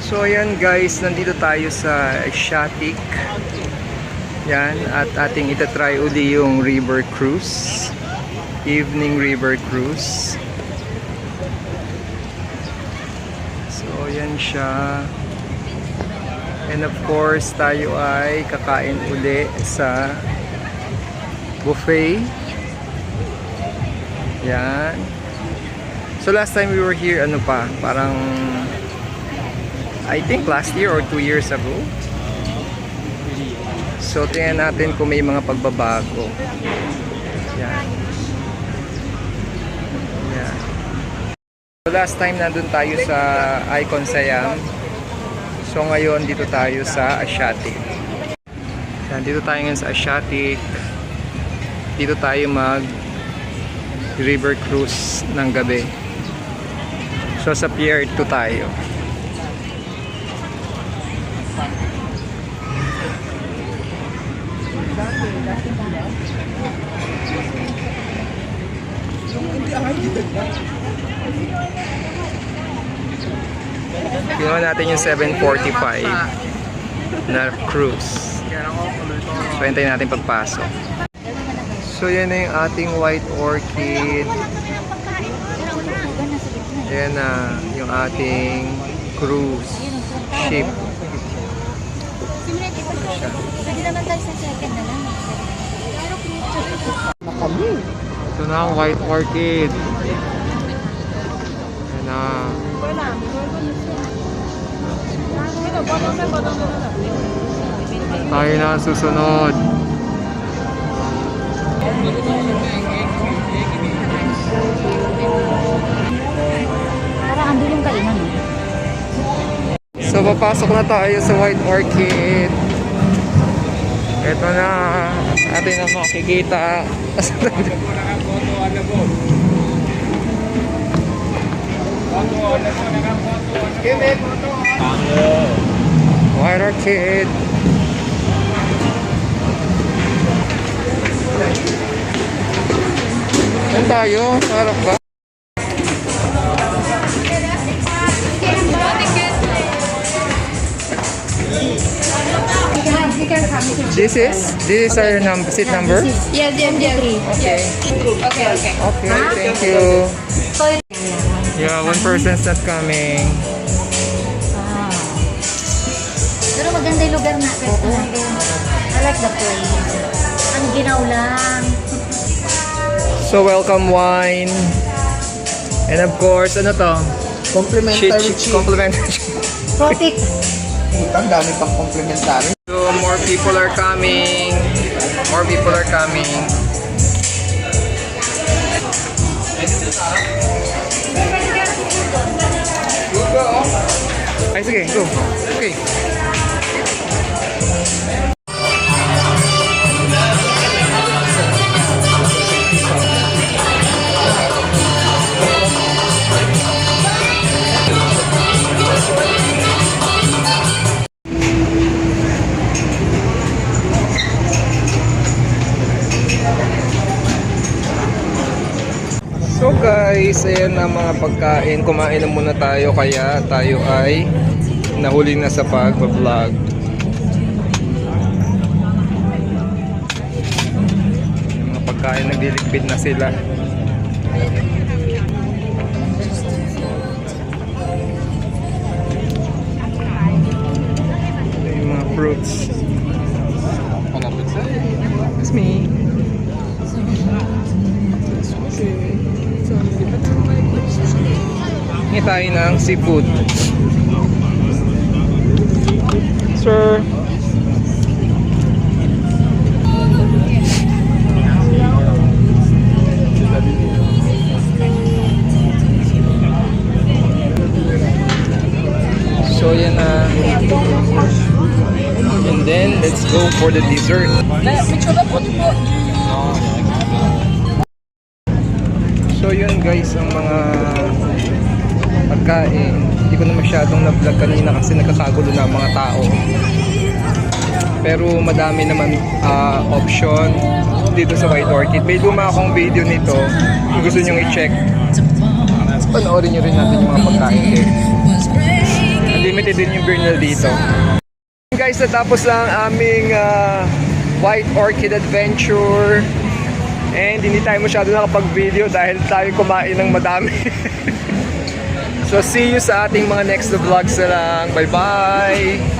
So ayan guys, nandito tayo sa Asiatic. Yan, at ating itatry uli yung river cruise. Evening river cruise. So ayan siya. And of course, tayo ay kakain uli sa buffet. Yan. So last time we were here, ano pa, parang I think last year or 2 years ago. So tingnan natin kung may mga pagbabago. Yan. Yan. So last time nandun tayo sa Icon Siam. So ngayon dito tayo sa Asiatic. Yan, dito tayo ngayon sa Asiatic. Dito tayo mag river cruise ng gabi. So sa Pier 2 tayo. Ginawa natin yung 7:45 na cruise. So hintayin natin pagpasok. So yan na yung ating white orchid. Yan na yung ating cruise ship. Pwede naman tayo sa second na lang. Ito na ang white orchid. Yan na. Tayo na ang susunod. Parang andun yung kainan. So papasok na tayo sa white orchid. Ito na atin na makikita. White orchid. Saan tayo? Harap ba? This is our seat number? Yes. Okay. Okay, thank you. Yeah, one person's not coming. Pero maganda yung lugar natin. I like the place. Ang ginaw lang. So welcome wine. And of course, ano to? Complimentary cheese. Complimentary. Protic. Ang dami pang complimentary. So more people are coming. More people are coming. Ay, sige, go. Okay. So guys, ayan ang mga pagkain. Kumain na muna tayo kaya tayo ay nahuli na sa pag-vlog. Yung mga pagkain nagliligpit na sila. Ito yung mga fruits. It's me. Hingi tayo ng seafood. Sir. So yan na. And then let's go for the dessert. So yun guys, ang mga pagkain. Hindi ko na masyadong na-vlog kanina kasi nagkakagulo na ang mga tao. Pero madami naman option dito sa White Orchid. May luma akong video nito. Kung gusto nyo i-check, panoorin nyo rin natin yung mga pagkain din. Unlimited din yung beer nila dito. Guys, natapos lang aming White Orchid Adventure. And hindi tayo masyado nakapag-video dahil tayo kumain ng madami. So see you sa ating mga next vlogs na lang. Bye bye!